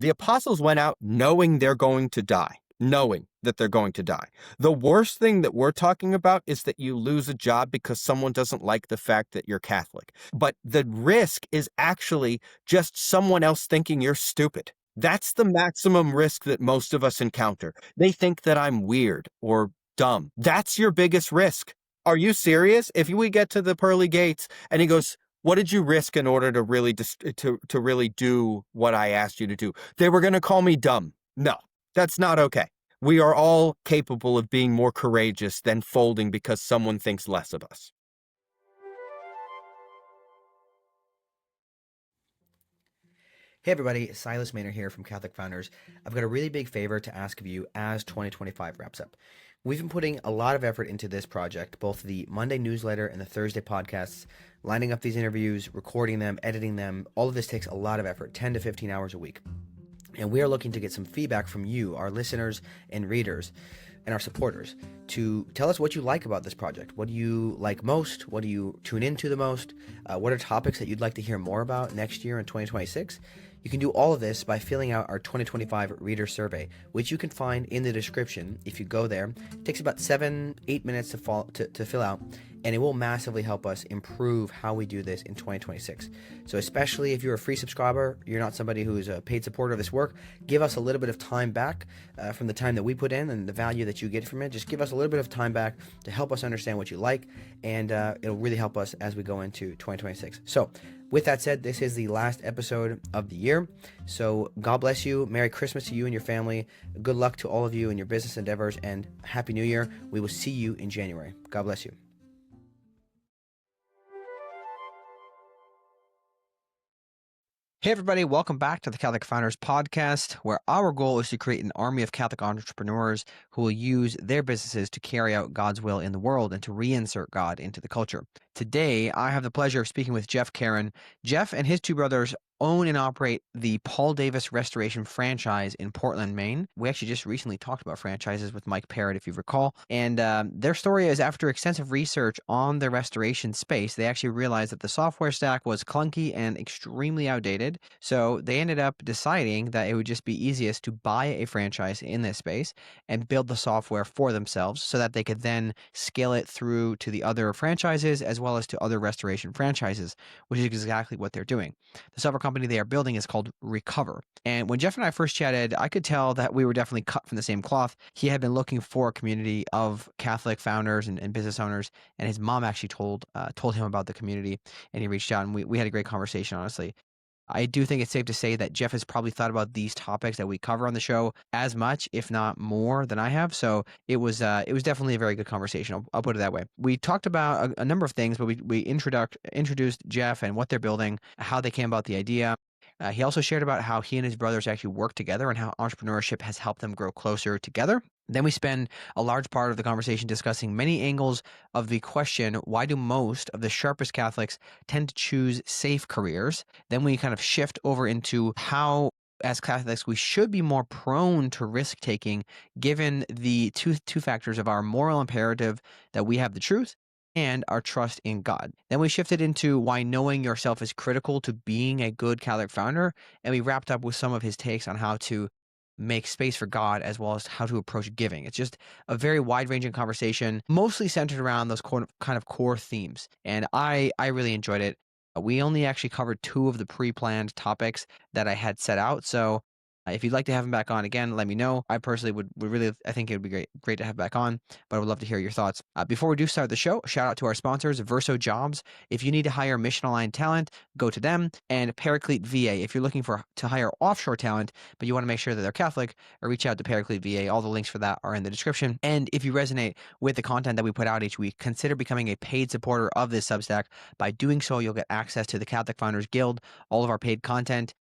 The apostles went out knowing they're going to die, knowing that they're going to die. The worst thing that we're talking about is that you lose a job because someone doesn't like the fact that you're Catholic. But the risk is actually just someone else thinking you're stupid. That's the maximum risk that most of us encounter. They think that I'm weird or dumb. That's your biggest risk. Are you serious? If we get to the pearly gates and he goes, what did you risk in order to really to really do what I asked you to do? They were going to call me dumb. No, that's not okay. We are all capable of being more courageous than folding because someone thinks less of us. Hey everybody, Silas Mähner here from Catholic Founders. I've got a really big favor to ask of you as 2025 wraps up. We've been putting a lot of effort into this project, both the Monday newsletter and the Thursday podcasts, lining up these interviews, recording them, editing them. All of this takes a lot of effort, 10 to 15 hours a week. And we are looking to get some feedback from you, our listeners and readers, and our supporters, to tell us what you like about this project. What do you like most? What do you tune into the most? What are topics that you'd like to hear more about next year in 2026? You can do all of this by filling out our 2025 reader survey, which you can find in the description if you go there. It takes about 7-8 minutes to fill out, and it will massively help us improve how we do this in 2026. So especially if you're a free subscriber, you're not somebody who is a paid supporter of this work, give us a little bit of time back from the time that we put in and the value that you get from it. Just give us a little bit of time back to help us understand what you like, and it'll really help us as we go into 2026. So with that said, this is the last episode of the year. So God bless you. Merry Christmas to you and your family. Good luck to all of you in your business endeavors, and Happy New Year. We will see you in January. God bless you. Hey everybody, welcome back to the Catholic Founders Podcast, where our goal is to create an army of Catholic entrepreneurs who will use their businesses to carry out God's will in the world and to reinsert God into the culture. Today, I have the pleasure of speaking with Jeff Carron. Jeff and his two brothers own and operate the Paul Davis Restoration franchise in Portland, Maine. We actually just recently talked about franchises with Mike Parrott, if you recall. And their story is, after extensive research on the restoration space, they actually realized that the software stack was clunky and extremely outdated. So they ended up deciding that it would just be easiest to buy a franchise in this space and build the software for themselves so that they could then scale it through to the other franchises as well as to other restoration franchises, which is exactly what they're doing. The software company they are building is called Recover. And when Jeff and I first chatted, I could tell that we were definitely cut from the same cloth. He had been looking for a community of Catholic founders and business owners, and his mom actually told him about the community, and he reached out, and we had a great conversation, honestly. I do think it's safe to say that Jeff has probably thought about these topics that we cover on the show as much, if not more, than I have. So it was definitely a very good conversation. I'll put it that way. We talked about a number of things, but we introduced Jeff and what they're building, how they came about the idea. He also shared about how he and his brothers actually work together and how entrepreneurship has helped them grow closer together. Then we spend a large part of the conversation discussing many angles of the question, why do most of the sharpest Catholics tend to choose safe careers? Then we kind of shift over into how, as Catholics, we should be more prone to risk-taking given the two factors of our moral imperative that we have the truth and our trust in God. Then we shifted into why knowing yourself is critical to being a good Catholic founder, and we wrapped up with some of his takes on how to make space for God as well as how to approach giving. It's just a very wide-ranging conversation, mostly centered around those kind of core themes, and I really enjoyed it. We only actually covered 2 of the pre-planned topics that I had set out, so if you'd like to have him back on again, let me know. I personally would really, I think it would be great to have back on, but I would love to hear your thoughts. Before we do start the show, shout out to our sponsors, Verso Jobs. If you need to hire mission-aligned talent, go to them. And Paraclete VA. If you're looking to hire offshore talent, but you want to make sure that they're Catholic, reach out to Paraclete VA. All the links for that are in the description. And if you resonate with the content that we put out each week, consider becoming a paid supporter of this Substack. By doing so, you'll get access to the Catholic Founders Guild, all of our paid content,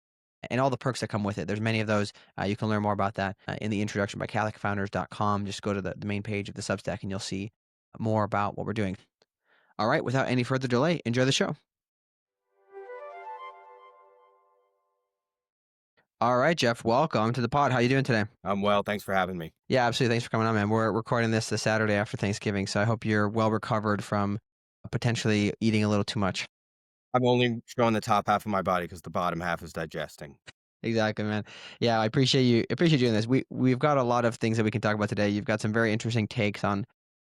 and all the perks that come with it. There's many of those. You can learn more about that in the introduction by CatholicFounders.com. Just go to the main page of the Substack and you'll see more about what we're doing. All right, without any further delay, enjoy the show. All right, Jeff, welcome to the pod. How you doing today? I'm well. Thanks for having me. Yeah, absolutely. Thanks for coming on, man. We're recording this the Saturday after Thanksgiving, so I hope you're well recovered from potentially eating a little too much. I'm only showing the top half of my body because the bottom half is digesting. Exactly, man. Yeah, I appreciate you doing this. We've got a lot of things that we can talk about today. You've got some very interesting takes on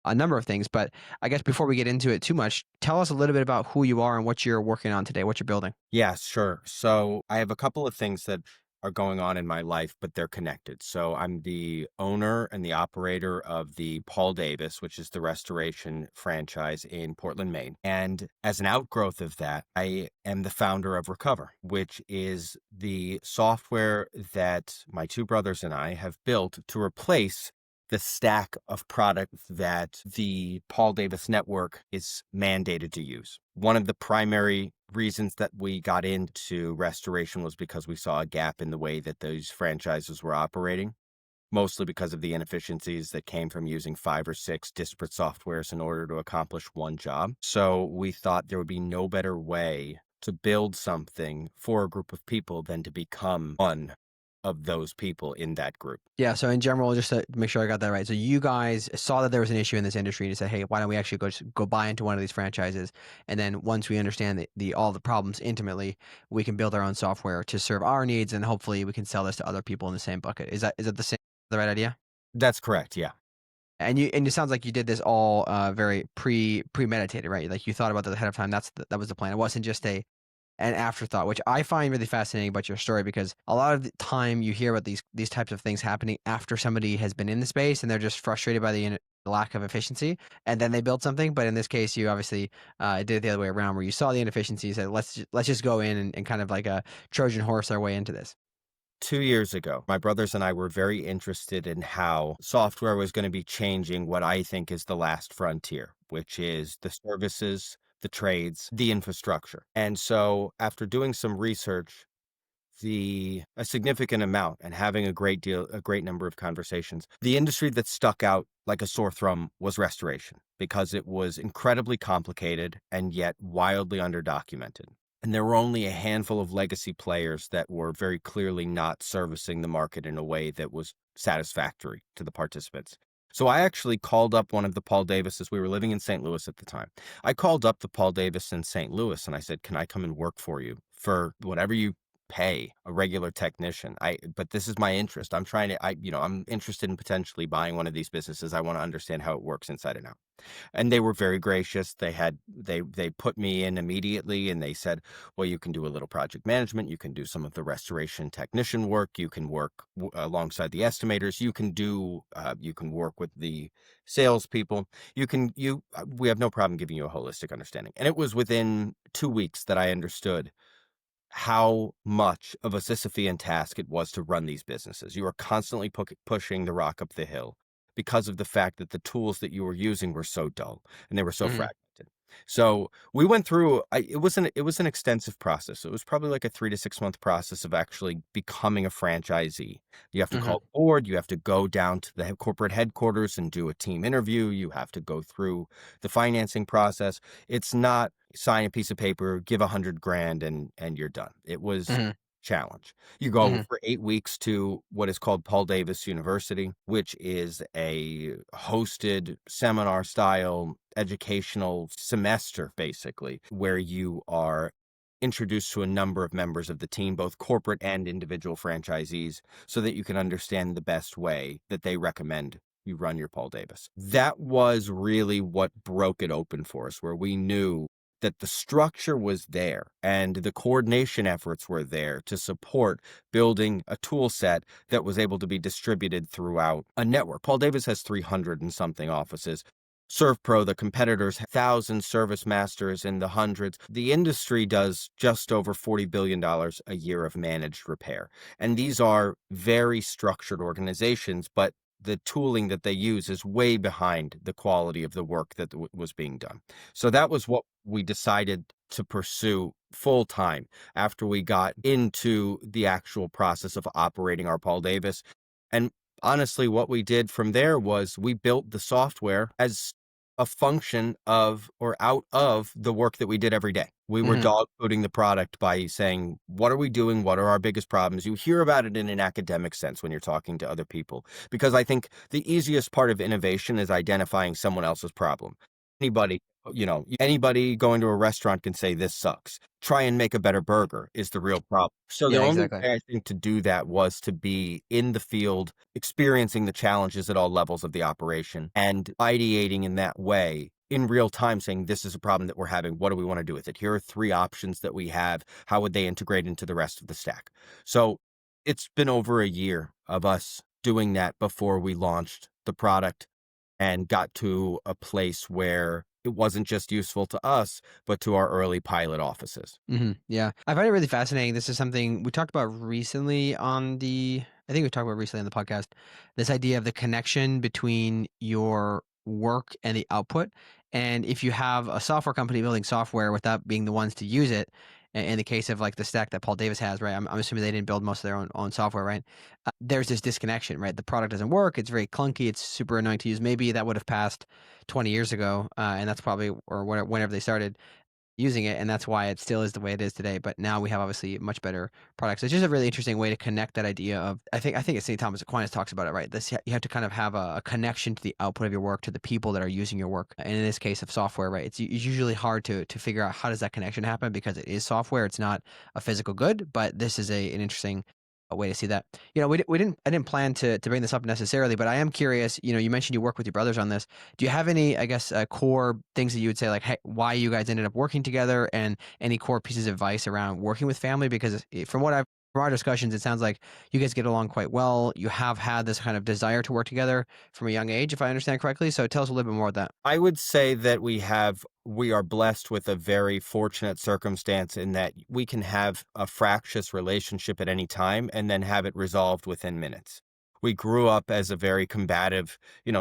a number of things, but I guess before we get into it too much, tell us a little bit about who you are and what you're working on today, what you're building. Yeah, sure. So I have a couple of things that are going on in my life, but they're connected. So I'm the owner and the operator of the Paul Davis, which is the restoration franchise in Portland, Maine. And as an outgrowth of that, I am the founder of Recover, which is the software that my two brothers and I have built to replace the stack of products that the Paul Davis network is mandated to use. One of the primary reasons that we got into restoration was because we saw a gap in the way that those franchises were operating, mostly because of the inefficiencies that came from using 5 or 6 disparate softwares in order to accomplish one job. So we thought there would be no better way to build something for a group of people than to become one of those people in that group. Yeah, so in general, just to make sure I got that right. So you guys saw that there was an issue in this industry and you said, "Hey, why don't we actually just go buy into one of these franchises? And then once we understand all the problems intimately, we can build our own software to serve our needs, and hopefully we can sell this to other people in the same bucket." Is that the right idea? That's correct. Yeah. And it sounds like you did this all very premeditated, right? Like you thought about that ahead of time. That was the plan. It wasn't just an afterthought, which I find really fascinating about your story, because a lot of the time you hear about these types of things happening after somebody has been in the space and they're just frustrated by the lack of efficiency, and then they build something. But in this case, you obviously did it the other way around, where you saw the inefficiencies and let's just go in and kind of like a Trojan horse our way into this. 2 years ago, my brothers and I were very interested in how software was going to be changing what I think is the last frontier, which is the services, the trades, the infrastructure. And so, after doing some research, a significant amount, and having a great number of conversations, the industry that stuck out like a sore thumb was restoration, because it was incredibly complicated and yet wildly underdocumented. And there were only a handful of legacy players that were very clearly not servicing the market in a way that was satisfactory to the participants. So I actually called up one of the Paul Davises. We were living in St. Louis at the time. I called up the Paul Davis in St. Louis and I said, "Can I come and work for you for whatever you pay a regular technician? But this is my interest. I'm interested in potentially buying one of these businesses. I want to understand how it works inside and out." And they were very gracious. They put me in immediately and they said, "Well, you can do a little project management, you can do some of the restoration technician work, you can work alongside the estimators, you can work with the salespeople, we have no problem giving you a holistic understanding." And it was within 2 weeks that I understood how much of a Sisyphean task it was to run these businesses. You are constantly pushing the rock up the hill because of the fact that the tools that you were using were so dull and they were so Hmm. fragmented. So we went through. It was an extensive process. It was probably like a 3 to 6 month process of actually becoming a franchisee. You have to Hmm. call the board. You have to go down to the corporate headquarters and do a team interview. You have to go through the financing process. It's not sign a piece of paper, give 100 grand, and you're done. It was Hmm. challenge. You go Hmm. for 8 weeks to what is called Paul Davis University, which is a hosted seminar style educational semester, basically, where you are introduced to a number of members of the team, both corporate and individual franchisees, so that you can understand the best way that they recommend you run your Paul Davis. That was really what broke it open for us, where we knew that the structure was there and the coordination efforts were there to support building a tool set that was able to be distributed throughout a network. Paul Davis has 300 and something offices. ServPro, the competitors, thousands, Service Masters in the hundreds. The industry does just over $40 billion a year of managed repair. And these are very structured organizations, but the tooling that they use is way behind the quality of the work that was being done. So that was what we decided to pursue full time after we got into the actual process of operating our Paul Davis. And honestly, what we did from there was we built the software as a function of or out of the work that we did every day. We were Hmm. dog fooding the product by saying, what are we doing? What are our biggest problems? You hear about it in an academic sense when you're talking to other people, because I think the easiest part of innovation is identifying someone else's problem. Anybody Anybody going to a restaurant can say this sucks. Try and make a better burger is the real problem. So the Yeah, only exactly. way I think to do that was to be in the field, experiencing the challenges at all levels of the operation and ideating in that way in real time, saying, this is a problem that we're having. What do we want to do with it? Here are three options that we have. How would they integrate into the rest of the stack? So it's been over a year of us doing that before we launched the product and got to a place where it wasn't just useful to us, but to our early pilot offices. Yeah. I find it really fascinating. This is something we talked about recently I think we talked about recently on the podcast, this idea of the connection between your work and the output. And if you have a software company building software without being the ones to use it, in the case of like the stack that Paul Davis has, right? I'm assuming they didn't build most of their own software, right? There's this disconnection, right? The product doesn't work. It's very clunky. It's super annoying to use. Maybe that would have passed 20 years ago. And that's probably, or whenever they started using it, and that's why it still is the way it is today. But now we have obviously much better products. It's just a really interesting way to connect that idea of I think it's St. Thomas Aquinas talks about it, right? This you have to kind of have a connection to the output of your work, to the people that are using your work. And in this case of software, right, it's usually hard to figure out how does that connection happen because it is software. It's not a physical good, but this is an interesting way to see that. I didn't plan to bring this up necessarily, but I am curious. You mentioned you work with your brothers on this. Do you have any, I guess, core things that you would say, like, hey, why you guys ended up working together, and any core pieces of advice around working with family? Because from our discussions, it sounds like you guys get along quite well. You have had this kind of desire to work together from a young age, if I understand correctly. So tell us a little bit more about that. I would say that we are blessed with a very fortunate circumstance in that we can have a fractious relationship at any time and then have it resolved within minutes. We grew up as a very combative,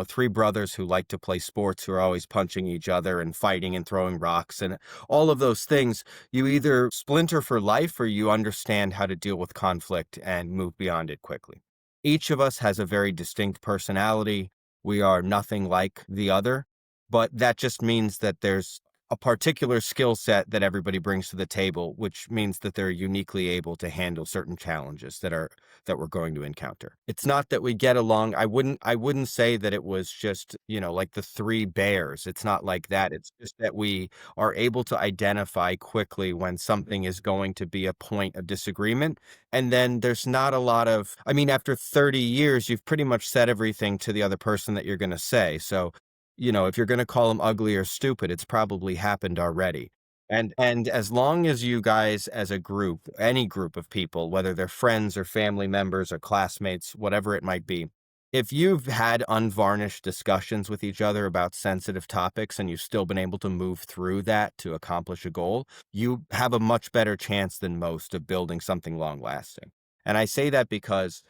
three brothers who like to play sports, who are always punching each other and fighting and throwing rocks and all of those things. You either splinter for life or you understand how to deal with conflict and move beyond it quickly. Each of us has a very distinct personality. We are nothing like the other, but that just means that there's a particular skill set that everybody brings to the table, which means that they're uniquely able to handle certain challenges that we're going to encounter. It's not that we get along. I wouldn't say that it was just, like the three bears. It's not like that. It's just that we are able to identify quickly when something is going to be a point of disagreement. And then there's not a lot of, I mean, after 30 years, you've pretty much said everything to the other person that you're going to say. So if you're gonna call them ugly or stupid, it's probably happened already. And as long as you guys as a group, any group of people, whether they're friends or family members or classmates, whatever it might be, if you've had unvarnished discussions with each other about sensitive topics and you've still been able to move through that to accomplish a goal, you have a much better chance than most of building something long lasting. And I say that because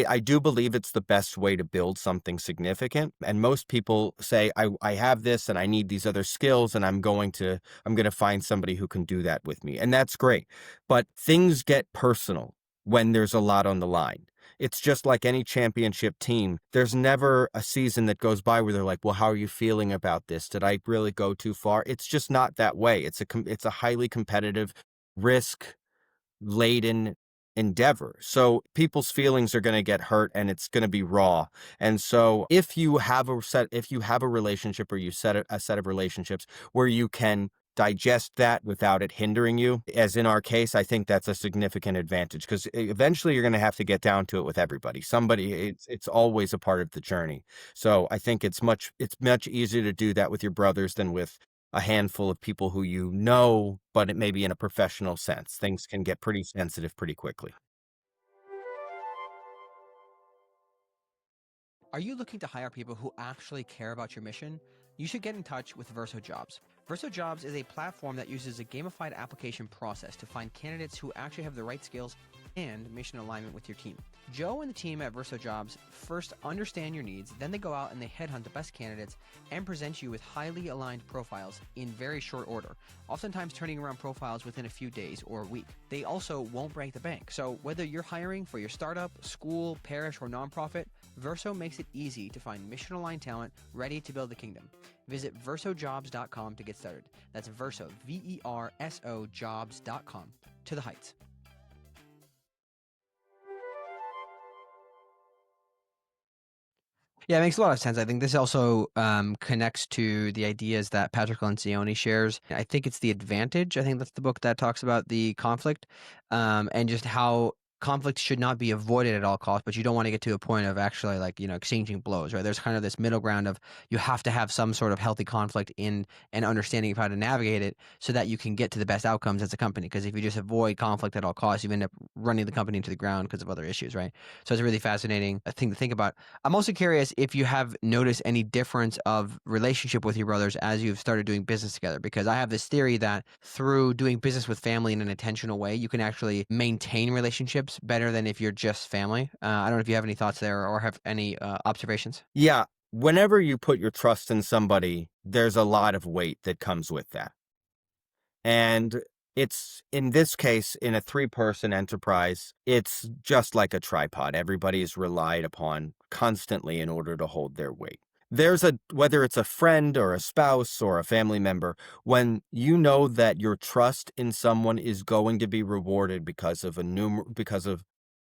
I do believe it's the best way to build something significant. And most people say, I have this and I need these other skills, and I'm going to find somebody who can do that with me. And that's great. But things get personal when there's a lot on the line. It's just like any championship team. There's never a season that goes by where they're like, well, how are you feeling about this? Did I really go too far? It's just not that way. It's a highly competitive, risk laden endeavor. So people's feelings are going to get hurt and it's going to be raw. And so if you have a relationship, or you set a set of relationships where you can digest that without it hindering you, as in our case, I think that's a significant advantage, because eventually you're going to have to get down to it with everybody. It's always a part of the journey. So I think it's much easier to do that with your brothers than with a handful of people who but it may be in a professional sense. Things can get pretty sensitive pretty quickly. Are you looking to hire people who actually care about your mission? You should get in touch with Verso Jobs. Verso Jobs is a platform that uses a gamified application process to find candidates who actually have the right skills and mission alignment with your team. Joe and the team at Verso Jobs first understand your needs, then they go out and they headhunt the best candidates and present you with highly aligned profiles in very short order, oftentimes turning around profiles within a few days or a week. They also won't break the bank, so whether you're hiring for your startup, school, parish, or nonprofit, Verso makes it easy to find mission-aligned talent ready to build the kingdom. Visit versojobs.com to get started. That's Verso, VERSO jobs.com. To the heights. Yeah, it makes a lot of sense. I think this also connects to the ideas that Patrick Lencioni shares. I think it's The Advantage. I think that's the book that talks about the conflict, and just how conflict should not be avoided at all costs, but you don't want to get to a point of actually like, exchanging blows, right? There's kind of this middle ground of you have to have some sort of healthy conflict in an understanding of how to navigate it so that you can get to the best outcomes as a company. Because if you just avoid conflict at all costs, you end up running the company into the ground because of other issues, right? So it's a really fascinating thing to think about. I'm also curious if you have noticed any difference of relationship with your brothers as you've started doing business together, because I have this theory that through doing business with family in an intentional way, you can actually maintain relationships better than if you're just family. I don't know if you have any thoughts there or have any observations. Yeah, whenever you put your trust in somebody, there's a lot of weight that comes with that. And it's in this case, in a three-person enterprise, it's just like a tripod. Everybody is relied upon constantly in order to hold their weight. Whether it's a friend or a spouse or a family member, when you know that your trust in someone is going to be rewarded because of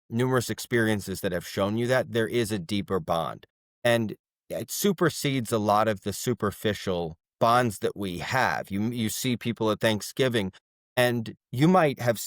numerous experiences that have shown you that, there is a deeper bond. And it supersedes a lot of the superficial bonds that we have. You see people at Thanksgiving, and you might have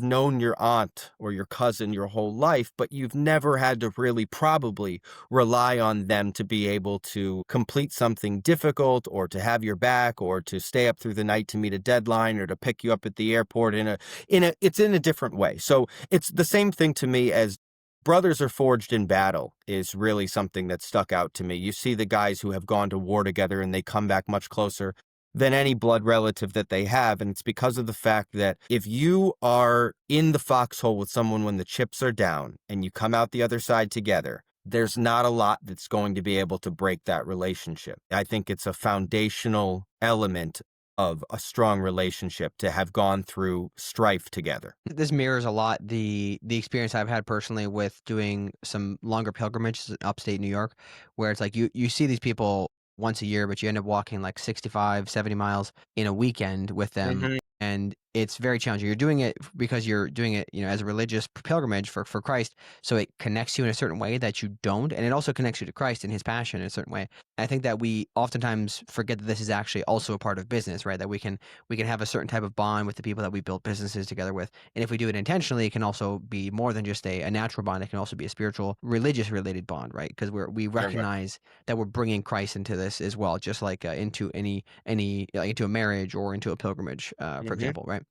known your aunt or your cousin your whole life, but you've never had to really probably rely on them to be able to complete something difficult or to have your back or to stay up through the night to meet a deadline or to pick you up at the airport it's in a different way. So it's the same thing to me as brothers are forged in battle is really something that stuck out to me. You see the guys who have gone to war together and they come back much closer than any blood relative that they have. And it's because of the fact that if you are in the foxhole with someone when the chips are down and you come out the other side together, there's not a lot that's going to be able to break that relationship. I think it's a foundational element of a strong relationship to have gone through strife together. This mirrors a lot the experience I've had personally with doing some longer pilgrimages in upstate New York, where it's like you see these people once a year, but you end up walking like 65, 70 miles in a weekend with them. Hmm. And it's very challenging. You're doing it because you're doing it, as a religious pilgrimage for Christ. So it connects you in a certain way that you don't. And it also connects you to Christ and his passion in a certain way. I think that we oftentimes forget that this is actually also a part of business, right? That we can have a certain type of bond with the people that we build businesses together with. And if we do it intentionally, it can also be more than just a natural bond. It can also be a spiritual, religious related bond, right? Because we recognize that we're bringing Christ into this as well, just like into any like into a marriage or into a pilgrimage, for Hmm. example, right?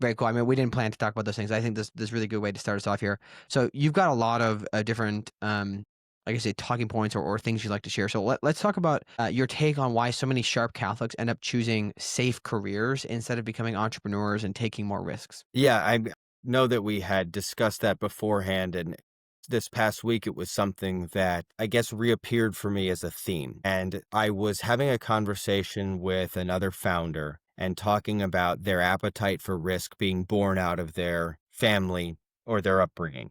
Very cool. I mean, we didn't plan to talk about those things. I think this is a really good way to start us off here. So you've got a lot of different, like I say, talking points or things you'd like to share. So let's talk about your take on why so many sharp Catholics end up choosing safe careers instead of becoming entrepreneurs and taking more risks. Yeah, I know that we had discussed that beforehand, and this past week it was something that I guess reappeared for me as a theme. And I was having a conversation with another founder and talking about their appetite for risk being born out of their family or their upbringing.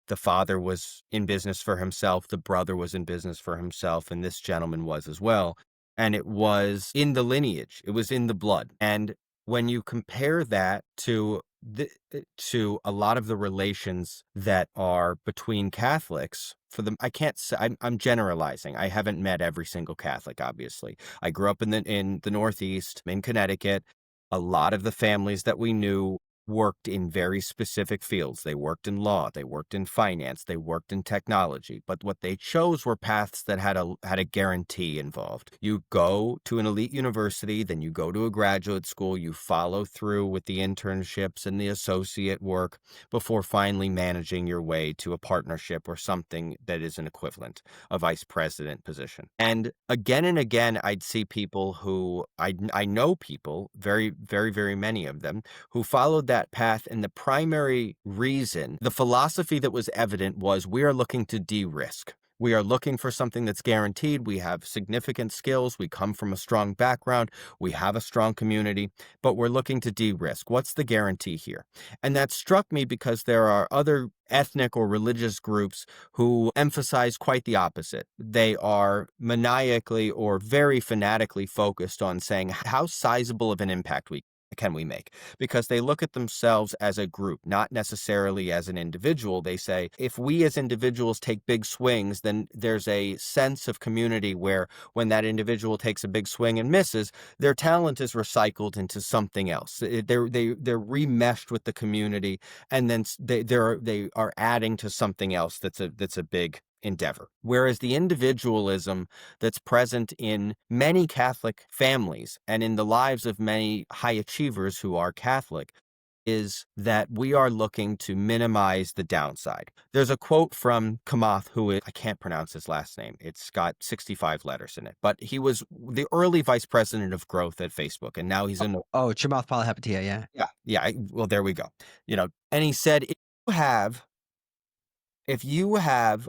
The father was in business for himself, the brother was in business for himself, and this gentleman was as well. And it was in the lineage, it was in the blood. And when you compare that to a lot of the relations that are between Catholics, for them, I can't say I'm generalizing. I haven't met every single Catholic, obviously. I grew up in the Northeast, in Connecticut. A lot of the families that we knew worked in very specific fields. They worked in law, they worked in finance, they worked in technology, but what they chose were paths that had a guarantee involved. You go to an elite university, then you go to a graduate school, you follow through with the internships and the associate work before finally managing your way to a partnership or something that is an equivalent, a vice president position. And again, I'd see people who I know people, very, very, very many of them, who followed that path. And the primary reason, the philosophy that was evident was we are looking to de-risk. We are looking for something that's guaranteed. We have significant skills. We come from a strong background. We have a strong community, but we're looking to de-risk. What's the guarantee here? And that struck me because there are other ethnic or religious groups who emphasize quite the opposite. They are maniacally or very fanatically focused on saying how sizable of an impact we can we make? Because they look at themselves as a group, not necessarily as an individual. They say, if we as individuals take big swings, then there's a sense of community where when that individual takes a big swing and misses, their talent is recycled into something else. They're remeshed with the community, and then they are adding to something else that's a big endeavor. Whereas the individualism that's present in many Catholic families and in the lives of many high achievers who are Catholic is that we are looking to minimize the downside. There's a quote from Kamath, I can't pronounce his last name. It's got 65 letters in it, but he was the early vice president of growth at Facebook, and now he's in the, Oh, Chamath Palihapitiya, yeah. well, there we go. And he said, if you have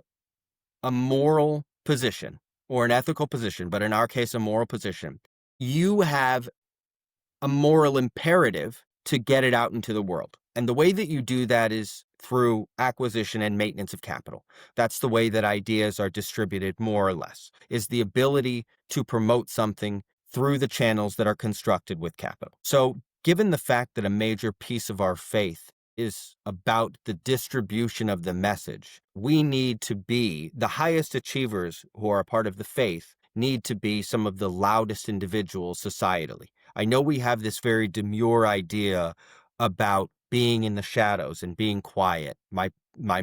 a moral position or an ethical position, but in our case, a moral position, you have a moral imperative to get it out into the world. And the way that you do that is through acquisition and maintenance of capital. That's the way that ideas are distributed, more or less, is the ability to promote something through the channels that are constructed with capital. So, given the fact that a major piece of our faith is about the distribution of the message, we need to be the highest achievers who are a part of the faith, need to be some of the loudest individuals societally. I know we have this very demure idea about being in the shadows and being quiet. My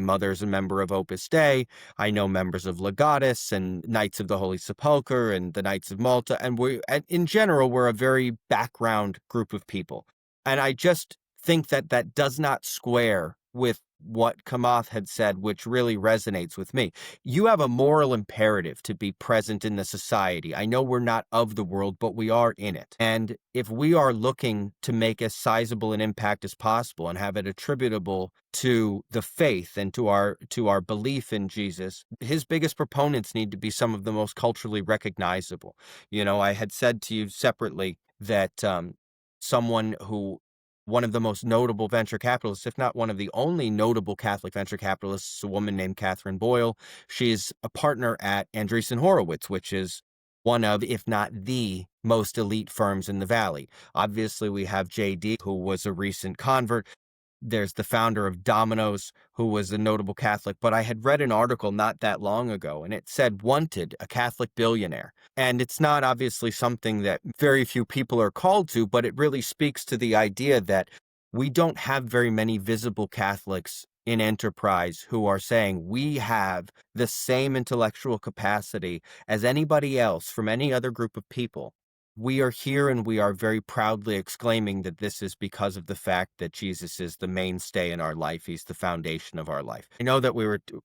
mother's a member of Opus Dei. I know members of Legatus and Knights of the Holy Sepulchre and the Knights of Malta. And in general, we're a very background group of people. And I just think that that does not square with what Kamath had said, which really resonates with me. You have a moral imperative to be present in the society. I know we're not of the world, but we are in it. And if we are looking to make as sizable an impact as possible and have it attributable to the faith and to our belief in Jesus, his biggest proponents need to be some of the most culturally recognizable. I had said to you separately that one of the most notable venture capitalists, if not one of the only notable Catholic venture capitalists, a woman named Catherine Boyle. She's a partner at Andreessen Horowitz, which is one of, if not the most elite firms in the Valley. Obviously, we have JD, who was a recent convert. There's the founder of Domino's, who was a notable Catholic. But I had read an article not that long ago, and it said, wanted, a Catholic billionaire. And it's not obviously something that very few people are called to, but it really speaks to the idea that we don't have very many visible Catholics in enterprise who are saying we have the same intellectual capacity as anybody else from any other group of people. We are here and we are very proudly exclaiming that this is because of the fact that Jesus is the mainstay in our life. He's the foundation of our life. I know that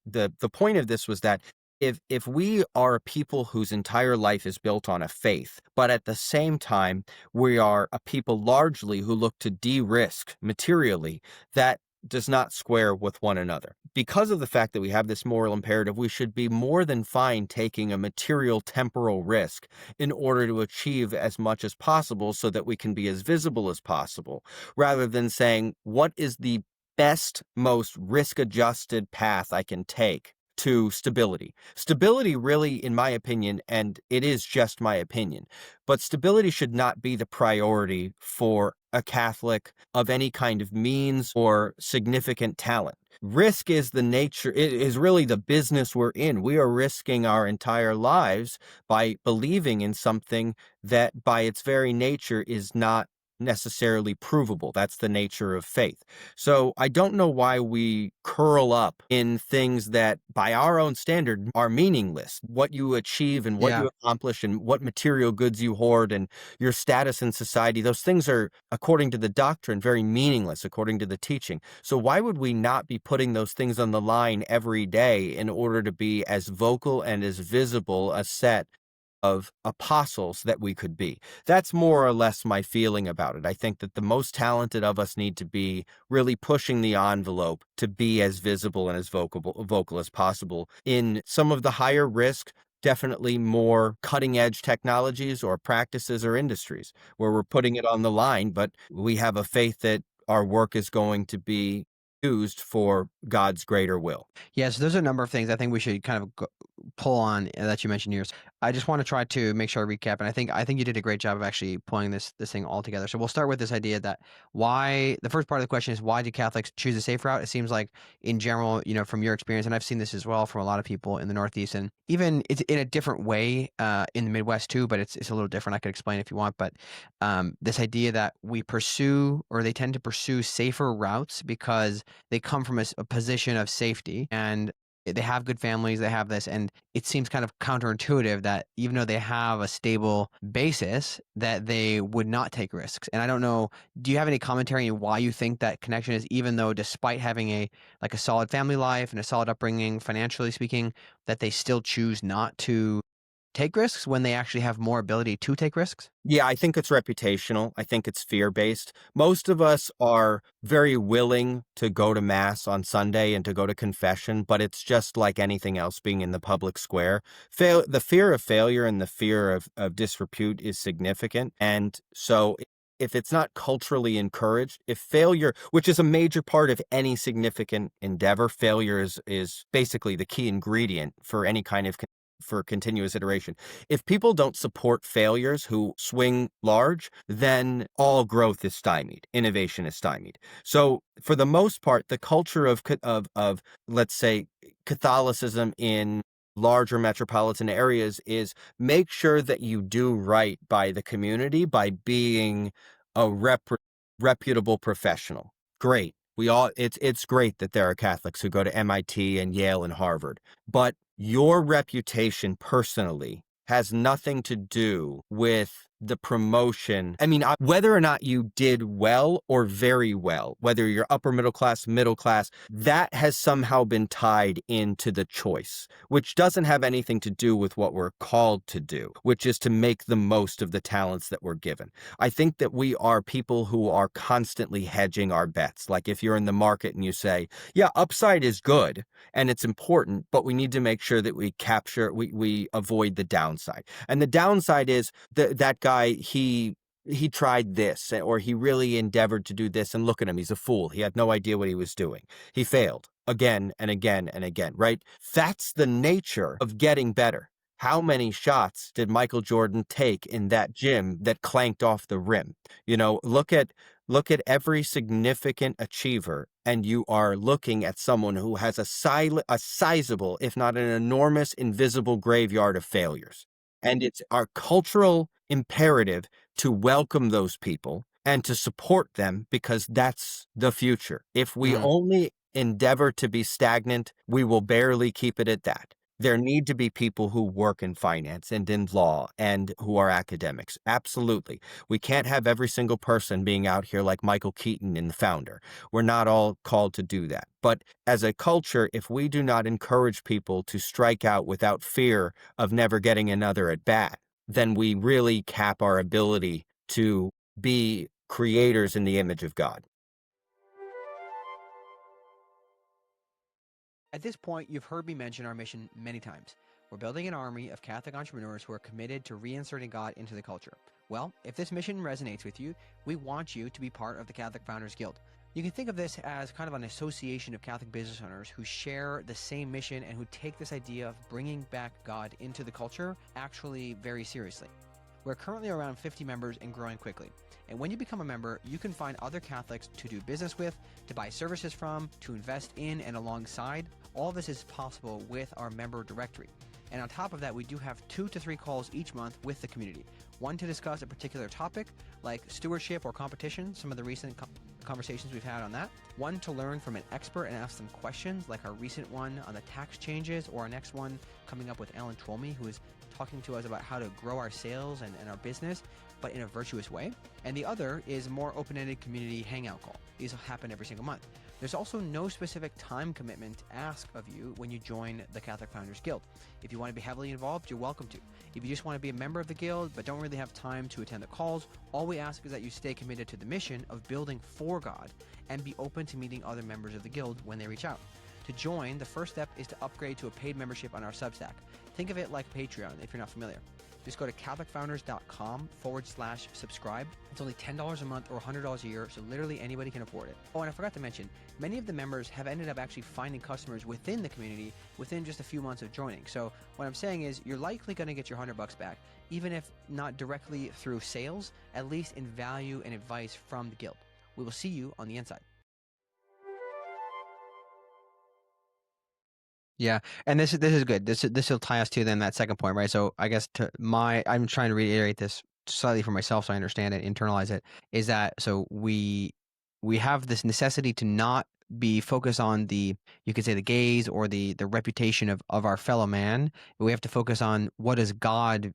the point of this was that if we are a people whose entire life is built on a faith, but at the same time, we are a people largely who look to de-risk materially, that does not square with one another. Because of the fact that we have this moral imperative, we should be more than fine taking a material temporal risk in order to achieve as much as possible so that we can be as visible as possible, rather than saying, what is the best, most risk-adjusted path I can take to stability? Stability really, in my opinion, and it is just my opinion, but stability should not be the priority for a Catholic of any kind of means or significant talent. Risk is it is really the business we're in. We are risking our entire lives by believing in something that by its very nature is not necessarily provable. That's the nature of faith. So I don't know why we curl up in things that by our own standard are meaningless. What you achieve and what Yeah. you accomplish and what material goods you hoard and your status in society, those things are, according to the doctrine, very meaningless according to the teaching. So why would we not be putting those things on the line every day in order to be as vocal and as visible a set of apostles that we could be? That's more or less my feeling about it. I think that the most talented of us need to be really pushing the envelope to be as visible and as vocal as possible in some of the higher risk, definitely more cutting edge technologies or practices or industries where we're putting it on the line, but we have a faith that our work is going to be used for God's greater will. Yeah, so there's a number of things I think we should kind of pull on that you mentioned here. I just want to try to make sure I recap, and I think you did a great job of actually pulling this thing all together. So we'll start with this idea that why the first part of the question is, why do Catholics choose a safe route? It seems like in general, from your experience, and I've seen this as well from a lot of people in the Northeast, and even it's in a different way in the Midwest too, but it's a little different. I could explain if you want, but this idea that we pursue, or they tend to pursue, safer routes because they come from a position of safety, and they have good families, they have this, and it seems kind of counterintuitive that even though they have a stable basis, that they would not take risks. And I don't know, do you have any commentary on why you think that connection is, even though despite having a solid family life and a solid upbringing, financially speaking, that they still choose not to take risks when they actually have more ability to take risks? Yeah, I think it's reputational. I think it's fear-based. Most of us are very willing to go to mass on Sunday and to go to confession, but it's just like anything else being in the public square. The fear of failure and the fear of disrepute is significant. And so if it's not culturally encouraged, if failure, which is a major part of any significant endeavor, failure is basically the key ingredient for any kind of for continuous iteration. If people don't support failures who swing large, then all growth is stymied, innovation is stymied. So for the most part, the culture of let's say Catholicism in larger metropolitan areas is make sure that you do right by the community by being a reputable professional. Great. It's great that there are Catholics who go to MIT and Yale and Harvard, but your reputation personally has nothing to do with the promotion. I mean, whether or not you did well or very well, whether you're upper middle class, that has somehow been tied into the choice, which doesn't have anything to do with what we're called to do, which is to make the most of the talents that we're given. I think that we are people who are constantly hedging our bets. Like if you're in the market and you say, yeah, upside is good and it's important, but we need to make sure that we avoid the downside. And the downside is that guy, he tried this, or he really endeavored to do this, and look at him, he's a fool. He had no idea what he was doing. He failed again and again and again, right? That's the nature of getting better. How many shots did Michael Jordan take in that gym that clanked off the rim? Look at every significant achiever, and you are looking at someone who has a sizable, if not an enormous, invisible graveyard of failures. And it's our cultural imperative to welcome those people and to support them, because that's the future. If we only endeavor to be stagnant, we will barely keep it at that. There need to be people who work in finance and in law and who are academics. Absolutely. We can't have every single person being out here like Michael Keaton in The Founder. We're not all called to do that. But as a culture, if we do not encourage people to strike out without fear of never getting another at bat, then we really cap our ability to be creators in the image of God. At this point, you've heard me mention our mission many times. We're building an army of Catholic entrepreneurs who are committed to reinserting God into the culture. Well, if this mission resonates with you, we want you to be part of the Catholic Founders Guild. You can think of this as kind of an association of Catholic business owners who share the same mission and who take this idea of bringing back God into the culture actually very seriously. We're currently around 50 members and growing quickly. And when you become a member, you can find other Catholics to do business with, to buy services from, to invest in and alongside. All this is possible with our member directory. And on top of that, we do have 2 to 3 calls each month with the community. One to discuss a particular topic, like stewardship or competition, some of the recent conversations we've had on that. One to learn from an expert and ask them questions, like our recent one on the tax changes, or our next one coming up with Alan Twomey, who is talking to us about how to grow our sales and our business, but in a virtuous way. And the other is a more open-ended community hangout call. These will happen every single month. There's also no specific time commitment asked of you when you join the Catholic Founders Guild. If you want to be heavily involved, you're welcome to. If you just want to be a member of the Guild but don't really have time to attend the calls, all we ask is that you stay committed to the mission of building for God and be open to meeting other members of the Guild when they reach out. To join, the first step is to upgrade to a paid membership on our Substack. Think of it like Patreon if you're not familiar. Just go to catholicfounders.com/subscribe. It's only $10 a month or $100 a year, so literally anybody can afford it. Oh, and I forgot to mention, many of the members have ended up actually finding customers within the community within just a few months of joining. So what I'm saying is you're likely going to get your $100 back, even if not directly through sales, at least in value and advice from the guild. We will see you on the inside. Yeah, and this is good. This will tie us to then that second point, right? So I guess I'm trying to reiterate this slightly for myself so I understand it, internalize it, is that so we have this necessity to not be focused on you could say the gaze or the reputation of our fellow man. We have to focus on how does God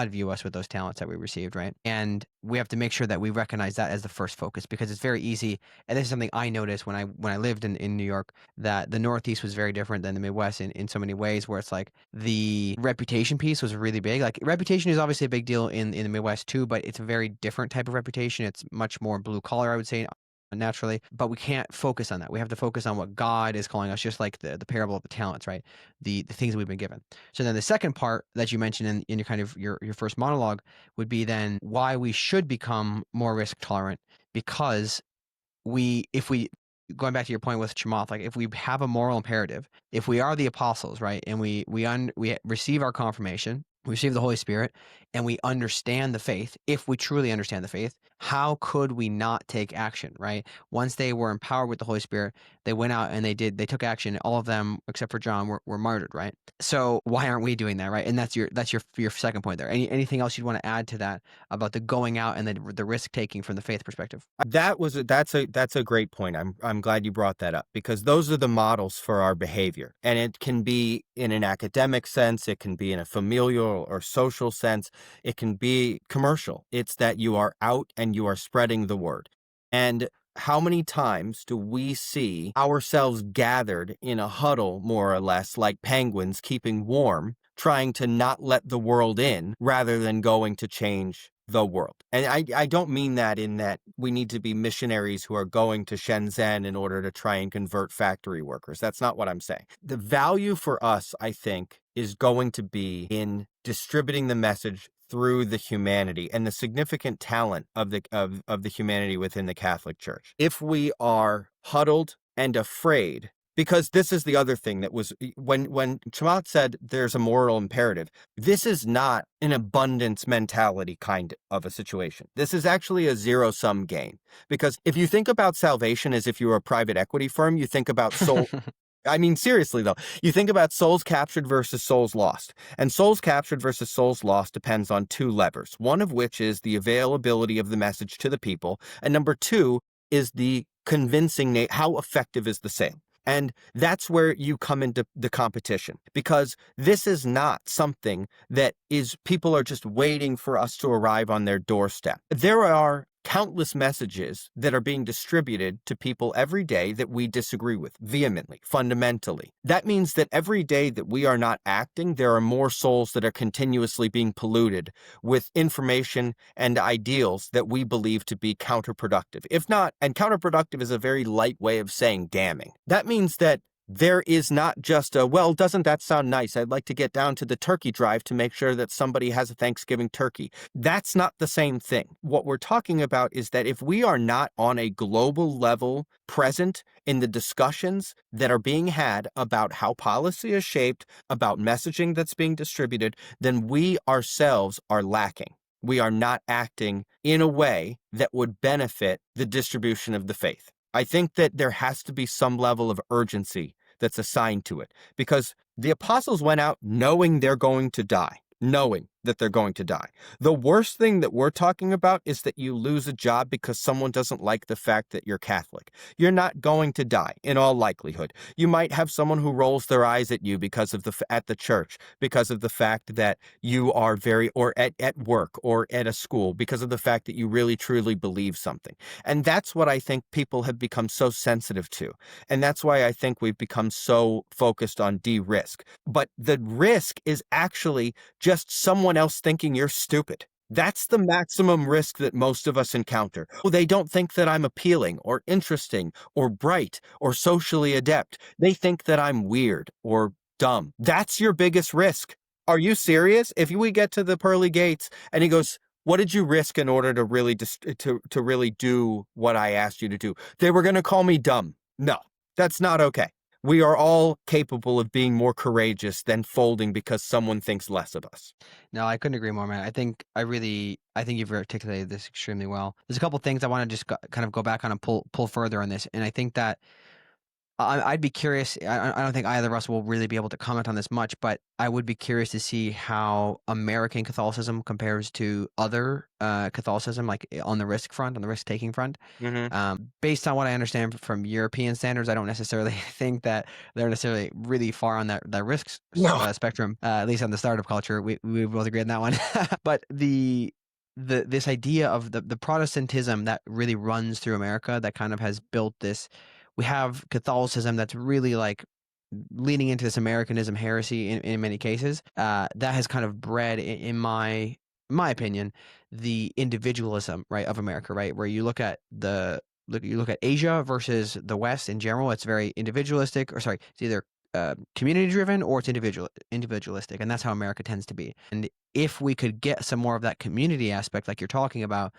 view us with those talents that we received, right? And we have to make sure that we recognize that as the first focus, because it's very easy. And this is something I noticed when I lived in New York, that the Northeast was very different than the Midwest in so many ways, where it's like the reputation piece was really big. Like reputation is obviously a big deal in the Midwest too, but it's a very different type of reputation. It's much more blue collar, I would say, naturally, but we can't focus on that. We have to focus on what God is calling us, just like the parable of the talents, right? The things that we've been given. So then the second part that you mentioned in your kind of your first monologue would be then why we should become more risk tolerant, because if we going back to your point with Chamath, like if we have a moral imperative, if we are the apostles, right, and we receive our confirmation, we receive the Holy Spirit, and we understand the faith, if we truly understand the faith, how could we not take action, right? Once they were empowered with the Holy Spirit, they went out and they took action. All of them, except for John, were martyred, right? So why aren't we doing that, right? And that's your second point there. Anything else you'd want to add to that about the going out and the risk taking from the faith perspective? That's a great point. I'm glad you brought that up, because those are the models for our behavior. And it can be in an academic sense, it can be in a familial or social sense, it can be commercial. It's that you are out and you are spreading the word. And how many times do we see ourselves gathered in a huddle, more or less, like penguins keeping warm, trying to not let the world in rather than going to change the world? And I don't mean that in that we need to be missionaries who are going to Shenzhen in order to try and convert factory workers. That's not what I'm saying. The value for us, I think, is going to be in distributing the message through the humanity and the significant talent of the humanity within the Catholic Church. If we are huddled and afraid, because this is the other thing that was when Chamath said there's a moral imperative, this is not an abundance mentality kind of a situation. This is actually a zero-sum game. Because if you think about salvation as if you were a private equity firm, you think about soul. I mean, seriously, though, you think about souls captured versus souls lost. And souls captured versus souls lost depends on two levers, one of which is the availability of the message to the people, and number two is the convincing, how effective is the sale. And that's where you come into the competition, because this is not something that people are just waiting for us to arrive on their doorstep. There are countless messages that are being distributed to people every day that we disagree with vehemently, fundamentally. That means that every day that we are not acting, there are more souls that are continuously being polluted with information and ideals that we believe to be counterproductive. If not, and counterproductive is a very light way of saying damning. That means that there is not just well, doesn't that sound nice? I'd like to get down to the turkey drive to make sure that somebody has a Thanksgiving turkey. That's not the same thing. What we're talking about is that if we are not on a global level present in the discussions that are being had about how policy is shaped, about messaging that's being distributed, then we ourselves are lacking. We are not acting in a way that would benefit the distribution of the faith. I think that there has to be some level of urgency that's assigned to it, because the apostles went out knowing they're going to die, knowing that they're going to die. The worst thing that we're talking about is that you lose a job because someone doesn't like the fact that you're Catholic. You're not going to die in all likelihood. You might have someone who rolls their eyes at you because of at the church, because of the fact that you are or at work or at a school, because of the fact that you really truly believe something. And that's what I think people have become so sensitive to. And that's why I think we've become so focused on de-risk. But the risk is actually just someone else thinking you're stupid. That's the maximum risk that most of us encounter. They don't think that I'm appealing or interesting or bright or socially adept. They think that I'm weird or dumb. That's your biggest risk. Are you serious? If we get to the pearly gates and he goes, what did you risk in order to really to really do what I asked you to do? They were going to call me dumb. No, that's not okay. We are all capable of being more courageous than folding because someone thinks less of us. No, I couldn't agree more, man. I think you've articulated this extremely well. There's a couple things I want to just kind of go back on and pull further on this, and I think that I'd be curious. I don't think either of us will really be able to comment on this much, but I would be curious to see how American Catholicism compares to other Catholicism, like on the risk front, on the risk taking front. Based on what I understand from European standards, I don't necessarily think that they're necessarily really far on that risk No. spectrum. At least on the startup culture, we both agree on that one. But this idea of the Protestantism that really runs through America, that kind of has built this. We have Catholicism that's really like leaning into this Americanism heresy in many cases. That has kind of bred, in my opinion, the individualism, right, of America, right, where you look at Asia versus the West in general. It's very individualistic, or sorry, it's either community driven or it's individualistic, and that's how America tends to be. And if we could get some more of that community aspect, like you're talking about,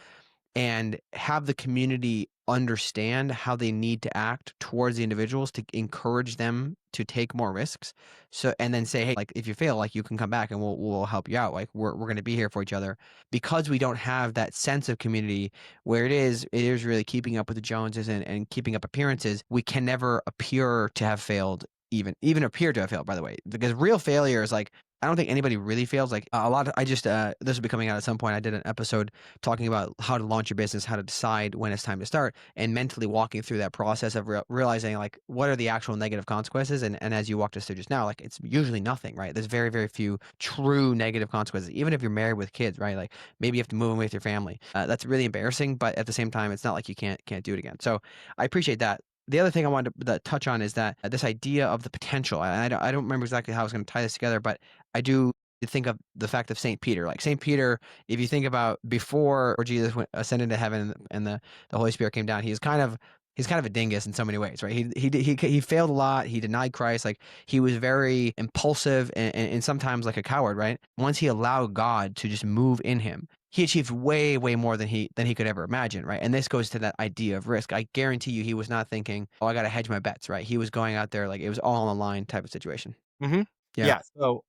and have the community understand how they need to act towards the individuals to encourage them to take more risks. So, and then say, hey, like if you fail, like you can come back and we'll help you out. Like we're going to be here for each other, because we don't have that sense of community where it is really keeping up with the Joneses and keeping up appearances. We can never appear to have failed, even appear to have failed, by the way, because real failure is like, I don't think anybody really fails. Like a lot of, this will be coming out at some point. I did an episode talking about how to launch your business, how to decide when it's time to start, and mentally walking through that process of realizing like what are the actual negative consequences. And as you walked us through just now, like it's usually nothing, right? There's very, very few true negative consequences. Even if you're married with kids, right? Like maybe you have to move in with your family. That's really embarrassing, but at the same time, it's not like you can't do it again. So I appreciate that. The other thing I wanted to touch on is that this idea of the potential. I don't remember exactly how I was going to tie this together, but I do think of the fact of St. Peter. Like St. Peter, if you think about before Jesus ascended to heaven and the Holy Spirit came down, he's kind of a dingus in so many ways, right? He failed a lot. He denied Christ. Like he was very impulsive and sometimes like a coward, right? Once he allowed God to just move in him, he achieved way, way more than he could ever imagine, right? And this goes to that idea of risk. I guarantee you, he was not thinking, "Oh, I got to hedge my bets," right? He was going out there like it was all on the line type of situation. Mm-hmm. Yeah. Yeah. So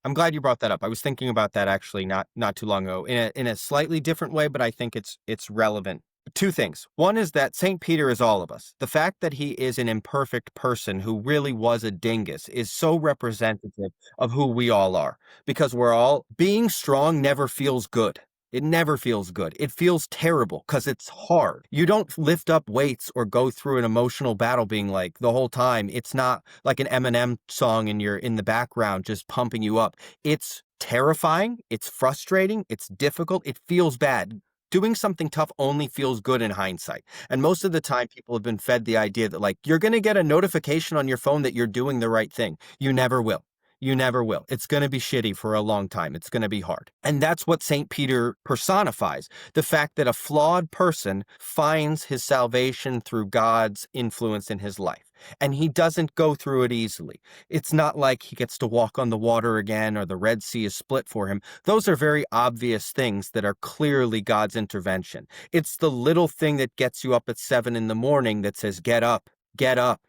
I'm glad you brought that up. I was thinking about that actually not too long ago in a slightly different way, but I think it's relevant. Two things. One is that St. Peter is all of us. The fact that he is an imperfect person who really was a dingus is so representative of who we all are, because we're all being strong never feels good. It never feels good. It feels terrible because it's hard. You don't lift up weights or go through an emotional battle being like the whole time. It's not like an Eminem song and you're in the background just pumping you up. It's terrifying. It's frustrating. It's difficult. It feels bad. Doing something tough only feels good in hindsight. And most of the time, people have been fed the idea that, like, you're going to get a notification on your phone that you're doing the right thing. You never will. You never will. It's going to be shitty for a long time. It's going to be hard. And that's what St. Peter personifies. The fact that a flawed person finds his salvation through God's influence in his life. And he doesn't go through it easily. It's not like he gets to walk on the water again or the Red Sea is split for him. Those are very obvious things that are clearly God's intervention. It's the little thing that gets you up at 7 a.m. that says, get up,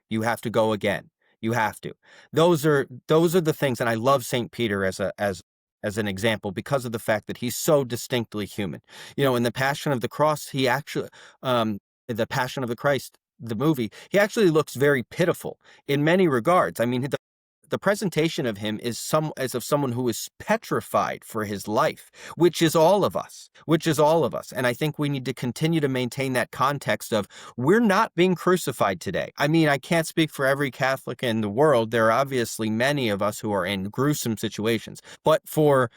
you have to go again. You have to. Those are the things, and I love St. Peter as an example because of the fact that he's so distinctly human. You know, in the Passion of the Cross, he actually, the Passion of the Christ, the movie, he actually looks very pitiful in many regards. I mean, the presentation of him is as of someone who is petrified for his life, which is all of us. And I think we need to continue to maintain that context of we're not being crucified today. I mean, I can't speak for every Catholic in the world. There are obviously many of us who are in gruesome situations. But for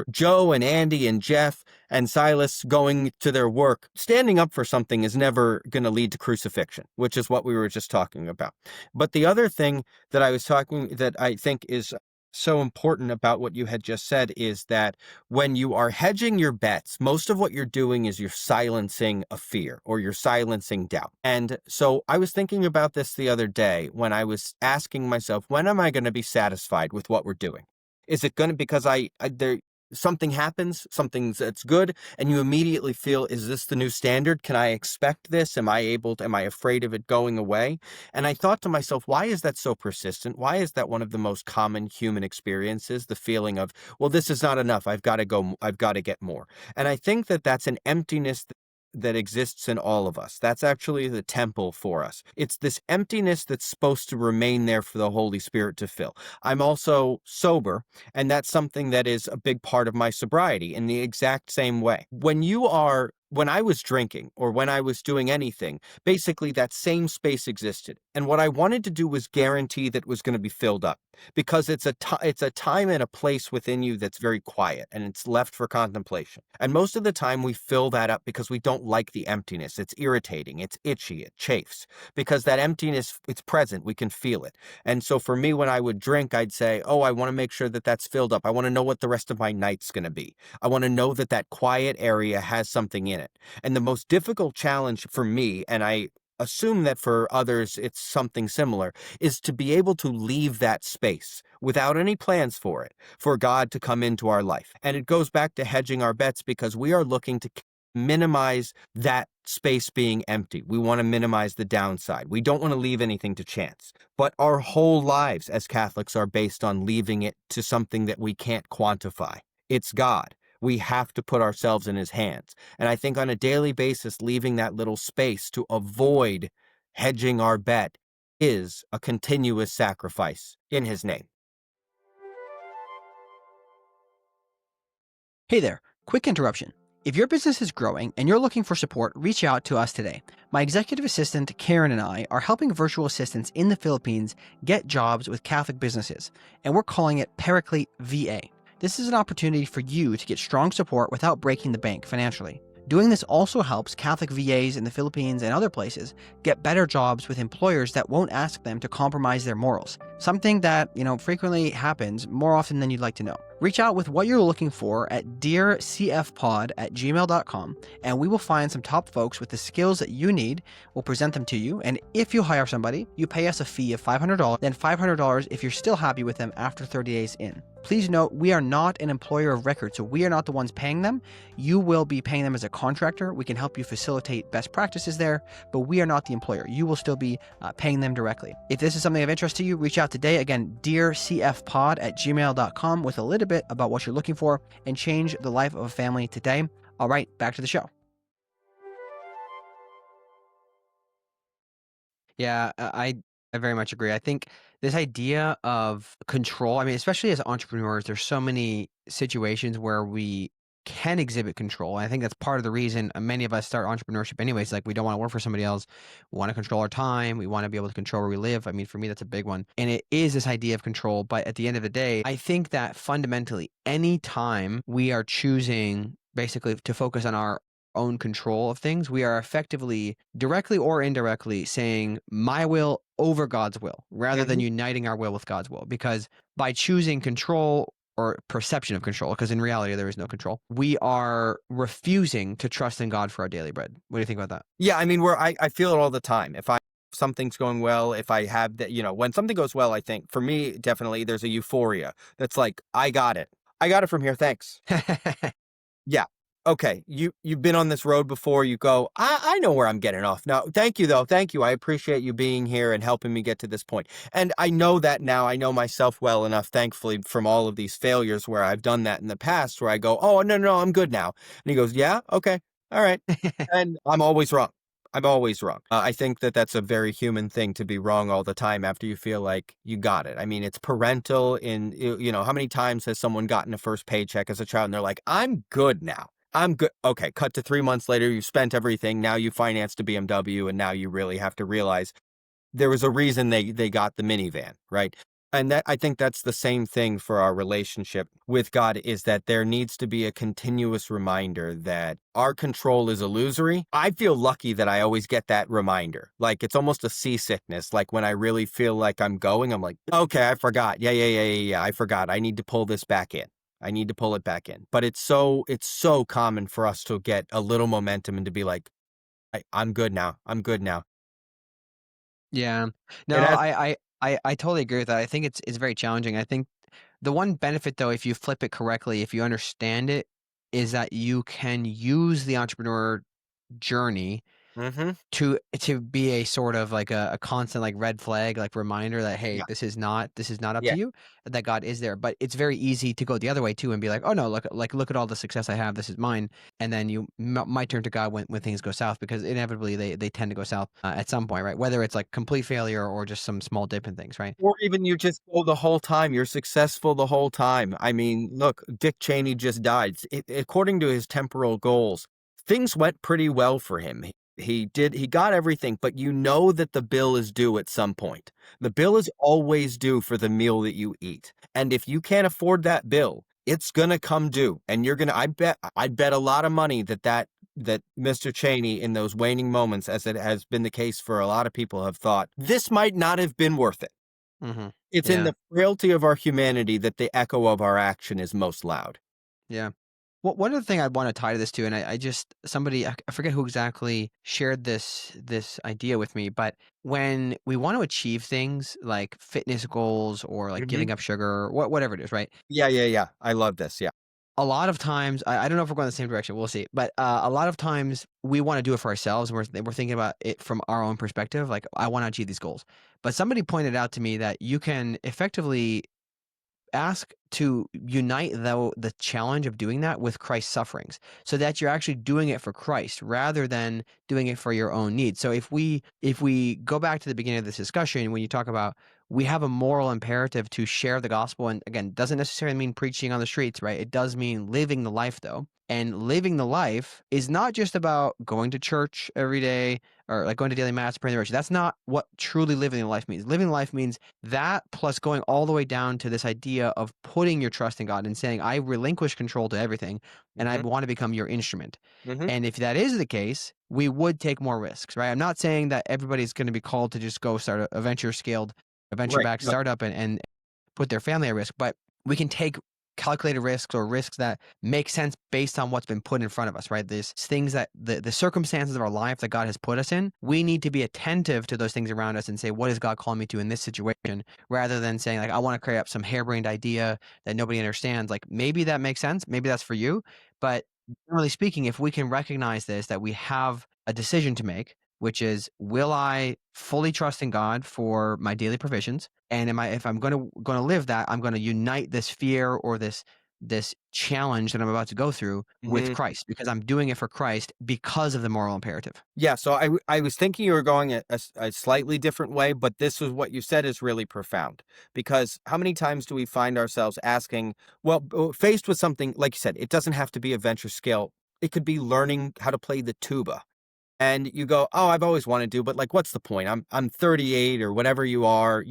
Joe and Andy and Jeff and Silas going to their work, standing up for something is never going to lead to crucifixion, which is what we were just talking about. But the other thing that I think is so important about what you had just said is that when you are hedging your bets, most of what you're doing is you're silencing a fear or you're silencing doubt. And so I was thinking about this the other day when I was asking myself, when am I going to be satisfied with what we're doing? Is it going to, because there, something happens, something that's good, and you immediately feel, is this the new standard? Can I expect this? Am I afraid of it going away? And I thought to myself, why is that so persistent? Why is that one of the most common human experiences? The feeling of, well, this is not enough. I've got to get more. And I think that that's an emptiness that exists in all of us. That's actually the temple for us. It's this emptiness that's supposed to remain there for the Holy Spirit to fill. I'm also sober, and that's something that is a big part of my sobriety in the exact same way. When I was drinking or when I was doing anything, basically that same space existed. And what I wanted to do was guarantee that it was going to be filled up, because it's a time and a place within you that's very quiet and it's left for contemplation. And most of the time we fill that up because we don't like the emptiness. It's irritating, it's itchy, it chafes, because that emptiness, it's present, we can feel it. And so for me, when I would drink, I'd say, oh, I want to make sure that that's filled up. I want to know what the rest of my night's going to be. I want to know that that quiet area has something in it. And the most difficult challenge for me, and I assume that for others it's something similar, is to be able to leave that space without any plans for it, for God to come into our life. And it goes back to hedging our bets, because we are looking to minimize that space being empty. We want to minimize the downside. We don't want to leave anything to chance. But our whole lives as Catholics are based on leaving it to something that we can't quantify. It's God. We have to put ourselves in his hands. And I think on a daily basis, leaving that little space to avoid hedging our bet is a continuous sacrifice in his name. Hey there, quick interruption. If your business is growing and you're looking for support, reach out to us today. My executive assistant, Karen, and I are helping virtual assistants in the Philippines get jobs with Catholic businesses, and we're calling it Paraclete VA. This is an opportunity for you to get strong support without breaking the bank financially. Doing this also helps Catholic VAs in the Philippines and other places get better jobs with employers that won't ask them to compromise their morals, something that, frequently happens more often than you'd like to know. Reach out with what you're looking for at dearcfpod@gmail.com, and we will find some top folks with the skills that you need. We'll present them to you, and if you hire somebody, you pay us a fee of $500, then $500 if you're still happy with them after 30 days in. Please note, we are not an employer of record, so we are not the ones paying them. You will be paying them as a contractor. We can help you facilitate best practices there, but we are not the employer. You will still be paying them directly. If this is something of interest to you, reach out today. Again, dearcfpod@gmail.com with a little bit about what you're looking for, and change the life of a family today. All right, back to the show. Yeah, I very much agree. I think this idea of control, I mean, especially as entrepreneurs, there's so many situations where we can exhibit control. I think that's part of the reason many of us start entrepreneurship anyways. Like, we don't want to work for somebody else. We want to control our time. We want to be able to control where we live. I mean, for me, that's a big one. And it is this idea of control. But at the end of the day, I think that fundamentally, any time we are choosing basically to focus on our own control of things, we are effectively, directly or indirectly, saying my will over God's will, rather than uniting our will with God's will. Because by choosing control or perception of control, because in reality there is no control, we are refusing to trust in God for our daily bread. What do you think about that? Yeah, I mean, I feel it all the time. If something's going well, if I have that, when something goes well, I think for me, definitely there's a euphoria that's like, I got it. I got it from here. Thanks. Yeah. Okay. You've been on this road before. You go, I know where I'm getting off. No, thank you though. Thank you. I appreciate you being here and helping me get to this point. And I know that now. I know myself well enough, thankfully, from all of these failures where I've done that in the past, where I go, oh, no, I'm good now. And he goes, yeah, okay. All right. And I'm always wrong. I'm always wrong. I think that that's a very human thing, to be wrong all the time after you feel like you got it. I mean, it's parental in, how many times has someone gotten a first paycheck as a child and they're like, I'm good now. I'm good. Okay, cut to 3 months later, you spent everything. Now you financed a BMW, and now you really have to realize there was a reason they got the minivan, right? And that I think that's the same thing for our relationship with God is that there needs to be a continuous reminder that our control is illusory. I feel lucky that I always get that reminder. Like it's almost a seasickness. Like when I really feel like I'm going, I'm like, okay, I forgot. Yeah. I forgot. I need to pull this back in. I need to pull it back in. But it's so common for us to get a little momentum and to be like, I'm good now. I'm good now. Yeah. It No, has. I totally agree with that. I think it's very challenging. I think the one benefit though, if you flip it correctly, if you understand it, is that you can use the entrepreneur journey Mm-hmm. to be a sort of like a constant like red flag like reminder that hey Yeah. this is not up to Yeah. you, that God is there. But it's very easy to go the other way too and be like, oh no, look at all the success I have, this is mine. And then you might turn to God when things go south, because inevitably they tend to go south at some point, right? Whether it's like complete failure or just some small dip in things, right? Or even you just go the whole time, you're successful the whole time. I mean, look, Dick Cheney just died. According to his temporal goals, things went pretty well for him. He got everything, but you know that the bill is due at some point. The bill is always due for the meal that you eat. And if you can't afford that bill, it's gonna come due. And you're gonna, I'd bet a lot of money that Mr. Cheney, in those waning moments, as it has been the case for a lot of people, have thought, this might not have been worth it. Mm-hmm. It's in Yeah. the frailty of our humanity that the echo of our action is most loud. Yeah. Well, one other thing I want to tie to this too, and I just somebody I forget who exactly shared this idea with me, but when we want to achieve things like fitness goals or like Mhm. giving up sugar, whatever it is, right? Yeah. I love this, yeah. A lot of times, I don't know if we're going the same direction. We'll see, but a lot of times we want to do it for ourselves, and we're thinking about it from our own perspective. Like, I want to achieve these goals, but somebody pointed out to me that you can effectively ask to unite the challenge of doing that with Christ's sufferings, so that you're actually doing it for Christ rather than doing it for your own needs. So if we go back to the beginning of this discussion, when you talk about we have a moral imperative to share the gospel, and again, doesn't necessarily mean preaching on the streets, right? It does mean living the life though. And living the life is not just about going to church every day or like going to daily mass, praying the rosary. That's not what truly living the life means. Living life means that plus going all the way down to this idea of putting your trust in God and saying, I relinquish control to everything and I Mhm, want to become your instrument. mhm. And if that is the case, we would take more risks, right? I'm not saying that everybody's going to be called to just go start a venture Right, backed right. startup and put their family at risk, but we can take calculated risks or risks that make sense based on what's been put in front of us, right? These things that the circumstances of our life that God has put us in, we need to be attentive to those things around us and say, what is God calling me to in this situation? Rather than saying like, I want to create up some harebrained idea that nobody understands. Like maybe that makes sense. Maybe that's for you. But generally speaking, if we can recognize this, that we have a decision to make, which is, will I fully trust in God for my daily provisions? And if I'm going to live that, I'm going to unite this fear or this challenge that I'm about to go through with Mhm. Christ, because I'm doing it for Christ because of the moral imperative. Yeah, so I was thinking you were going a slightly different way, but this was what you said is really profound. Because how many times do we find ourselves asking, well, faced with something, like you said, it doesn't have to be a venture scale. It could be learning how to play the tuba. And you go, "Oh, I've always wanted to, but like, what's the point? I'm 38 or whatever you are,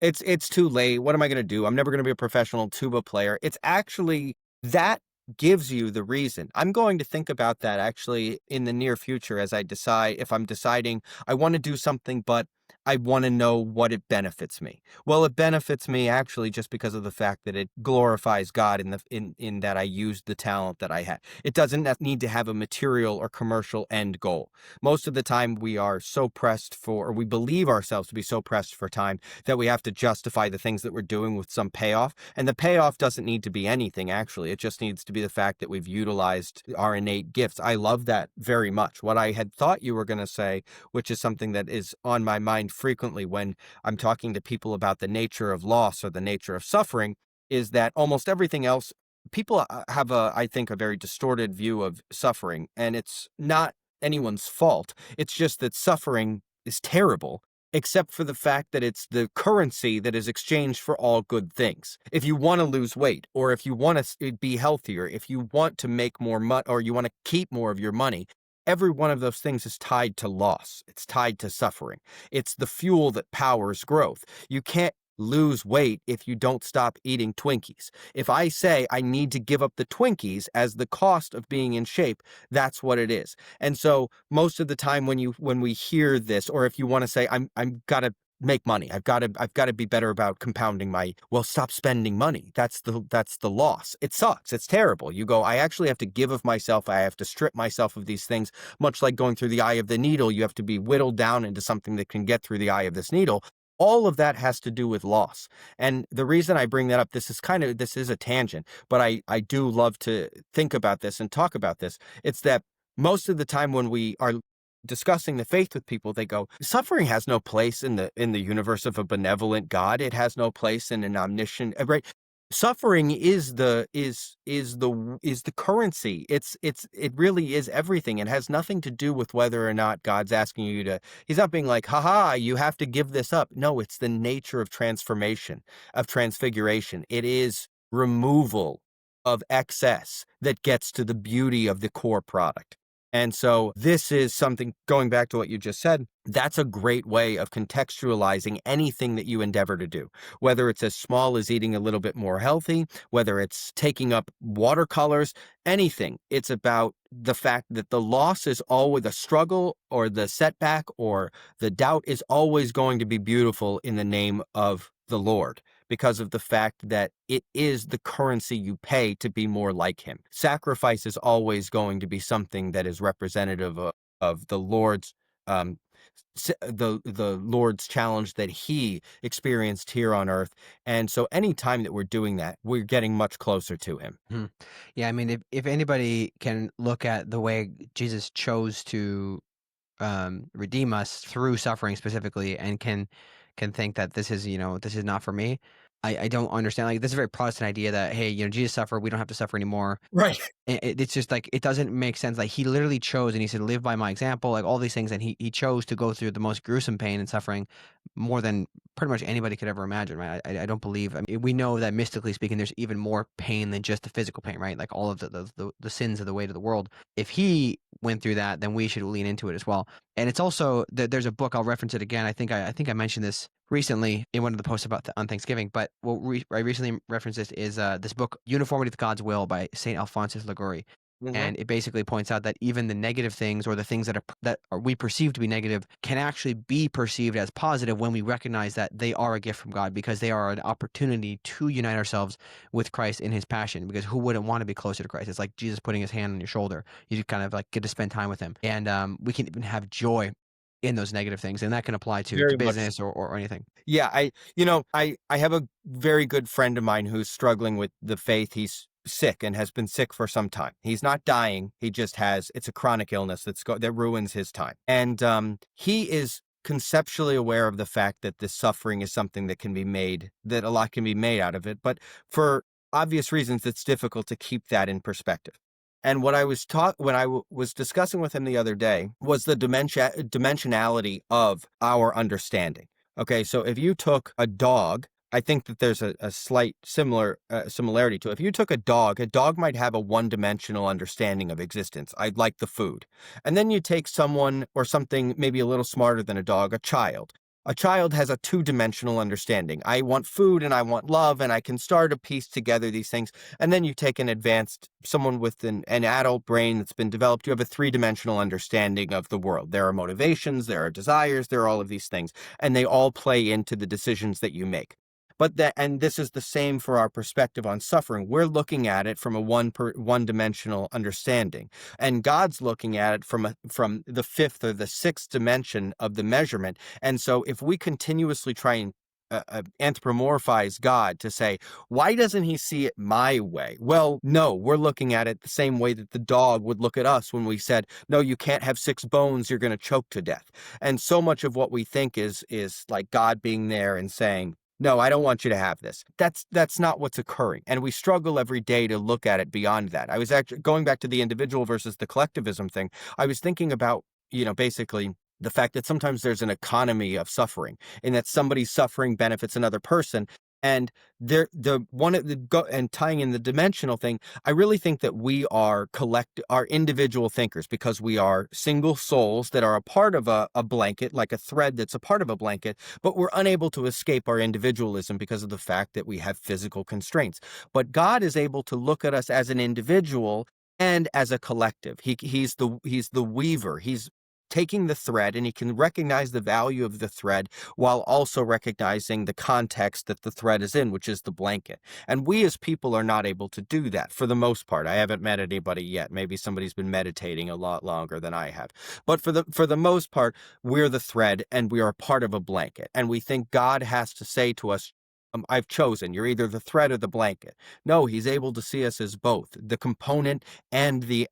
it's too late. What am I gonna do? I'm never gonna be a professional tuba player." It's actually that gives you the reason. I'm going to think about that actually in the near future as I decide if I'm deciding I want to do something, but I want to know what it benefits me. Well, it benefits me actually just because of the fact that it glorifies God in that I used the talent that I had. It doesn't need to have a material or commercial end goal. Most of the time we are so pressed for, or we believe ourselves to be so pressed for time that we have to justify the things that we're doing with some payoff. And the payoff doesn't need to be anything, actually. It just needs to be the fact that we've utilized our innate gifts. I love that very much. What I had thought you were going to say, which is something that is on my mind frequently when I'm talking to people about the nature of loss or the nature of suffering, is that almost everything else, people have I think, a very distorted view of suffering, and it's not anyone's fault. It's just that suffering is terrible, except for the fact that it's the currency that is exchanged for all good things. If you want to lose weight, or if you want to be healthier, if you want to make more money, or you want to keep more of your money, every one of those things is tied to loss. It's tied to suffering. It's the fuel that powers growth. You can't lose weight if you don't stop eating Twinkies. If I say I need to give up the Twinkies as the cost of being in shape, that's what it is. And so most of the time when we hear this, or if you want to say I'm gotta make money, I've got to be better about compounding my, well, stop spending money. That's the loss. It sucks. It's terrible. You go, I actually have to give of myself. I have to strip myself of these things, much like going through the eye of the needle. You have to be whittled down into something that can get through the eye of this needle. All of that has to do with loss. And the reason I bring that up, this is a tangent, but I do love to think about this and talk about this. It's that most of the time when we are discussing the faith with people, they go, suffering has no place in the universe of a benevolent God. It has no place in an omniscient, right? Suffering is the currency. It really is everything. It has nothing to do with whether or not God's asking you to, he's not being like, haha, you have to give this up. No, it's the nature of transformation, of transfiguration. It is removal of excess that gets to the beauty of the core product. And so this is something, going back to what you just said, that's a great way of contextualizing anything that you endeavor to do, whether it's as small as eating a little bit more healthy, whether it's taking up watercolors, anything. It's about the fact that the loss is always, the struggle or the setback or the doubt is always going to be beautiful in the name of the Lord, because of the fact that it is the currency you pay to be more like him. Sacrifice is always going to be something that is representative of the Lord's um, the Lord's challenge that he experienced here on earth. And so any time that we're doing that, we're getting much closer to him. Mhm. Yeah, I mean, if anybody can look at the way Jesus chose to redeem us through suffering specifically, and can think that this is, this is not for me. I don't understand. Like, this is a very Protestant idea that, hey, Jesus suffered, we don't have to suffer anymore. Right. It's just like, it doesn't make sense. Like, he literally chose, and he said, live by my example, like all these things, and he chose to go through the most gruesome pain and suffering more than pretty much anybody could ever imagine, right? I don't believe, I mean, we know that mystically speaking, there's even more pain than just the physical pain, right? Like all of the sins of the weight of the world. If he went through that, then we should lean into it as well. And it's also, there's a book, I'll reference it again. I think I mentioned this recently in one of the posts about on Thanksgiving, but what I recently referenced is this book, Uniformity with God's Will by St. Alphonsus Liguori. Mhm. And it basically points out that even the negative things, or the things that we perceive to be negative, can actually be perceived as positive when we recognize that they are a gift from God, because they are an opportunity to unite ourselves with Christ in his passion. Because who wouldn't want to be closer to Christ? It's like Jesus putting his hand on your shoulder. You kind of like get to spend time with him. And we can even have joy in those negative things. And that can apply to Very much. business or anything. Yeah, I have a very good friend of mine who's struggling with the faith. He's sick and has been sick for some time. He's not dying. He just it's a chronic illness that ruins his time. And he is conceptually aware of the fact that this suffering is something that that a lot can be made out of it. But for obvious reasons, it's difficult to keep that in perspective. And what I was taught when was discussing with him the other day was the dimensionality of our understanding. Okay, so if you took a dog, I think that there's a slight similarity to it. If you took a dog might have a one-dimensional understanding of existence. I'd like the food. And then you take someone or something maybe a little smarter than a dog, a child. A child has a two-dimensional understanding. I want food and I want love, and I can start to piece together these things. And then you take someone with an adult brain that's been developed, you have a three-dimensional understanding of the world. There are motivations, there are desires, there are all of these things, and they all play into the decisions that you make. And this is the same for our perspective on suffering. We're looking at it from a one-dimensional understanding, and God's looking at it from the fifth or the sixth dimension of the measurement. And so if we continuously try and anthropomorphize God to say, why doesn't he see it my way? Well, no, we're looking at it the same way that the dog would look at us when we said, no, you can't have 6 bones, you're going to choke to death. And so much of what we think is like God being there and saying, no, I don't want you to have this. That's not what's occurring. And we struggle every day to look at it beyond that. I was actually going back to the individual versus the collectivism thing. I was thinking about, basically the fact that sometimes there's an economy of suffering, and that somebody's suffering benefits another person. And and tying in the dimensional thing, I really think that we are individual thinkers because we are single souls that are a part of a blanket, like a thread that's a part of a blanket, but we're unable to escape our individualism because of the fact that we have physical constraints. But God is able to look at us as an individual and as a collective. He's the weaver. He's taking the thread, and he can recognize the value of the thread while also recognizing the context that the thread is in, which is the blanket. And we as people are not able to do that for the most part. I haven't met anybody yet. Maybe somebody's been meditating a lot longer than I have. But for the most part, we're the thread and we are a part of a blanket. And we think God has to say to us, I've chosen. You're either the thread or the blanket. No, he's able to see us as both, the component and the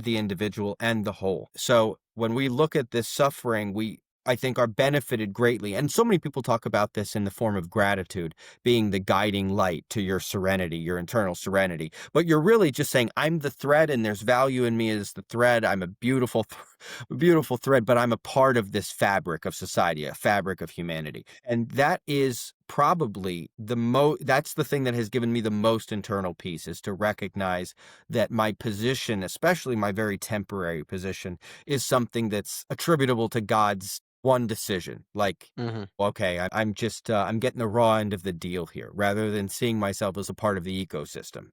individual and the whole. So when we look at this suffering, I think are benefited greatly. And so many people talk about this in the form of gratitude being the guiding light to your serenity, your internal serenity. But you're really just saying, I'm the thread and there's value in me as the thread. I'm a beautiful thread, but I'm a part of this fabric of society, a fabric of humanity. And that is probably that's the thing that has given me the most internal peace, is to recognize that my position, especially my very temporary position, is something that's attributable to God's one decision. Like, okay, I'm just I'm getting the raw end of the deal here, rather than seeing myself as a part of the ecosystem.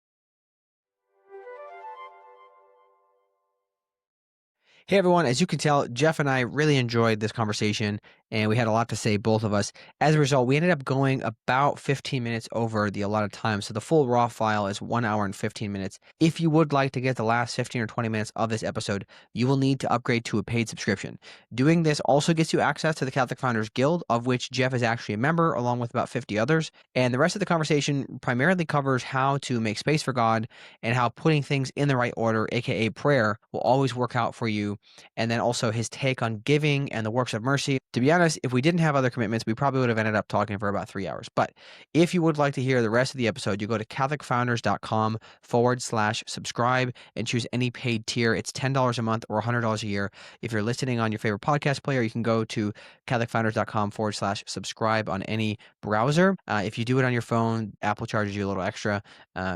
Hey everyone, as you can tell, Jeff and I really enjoyed this conversation and we had a lot to say, both of us. As a result, we ended up going about 15 minutes over the allotted time. So the full raw file is 1 hour and 15 minutes. If you would like to get the last 15 or 20 minutes of this episode, you will need to upgrade to a paid subscription. Doing this also gets you access to the Catholic Founders Guild, of which Jeff is actually a member, along with about 50 others. And the rest of the conversation primarily covers how to make space for God and how putting things in the right order, aka prayer, will always work out for you. And then also his take on giving and the works of mercy. To be honest, if we didn't have other commitments, we probably would have ended up talking for about 3 hours. But if you would like to hear the rest of the episode, you go to catholicfounders.com/subscribe and choose any paid tier. It's $10 a month or $100 a year. If you're listening on your favorite podcast player, you can go to catholicfounders.com/subscribe on any browser. If you do it on your phone, Apple charges you a little extra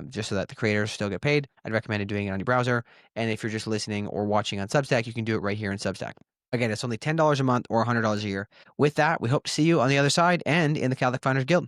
just so that the creators still get paid. I'd recommend doing it on your browser. And if you're just listening or watching on Substack, you can do it right here in Substack. Again, it's only $10 a month or $100 a year. With that, we hope to see you on the other side and in the Catholic Founders Guild.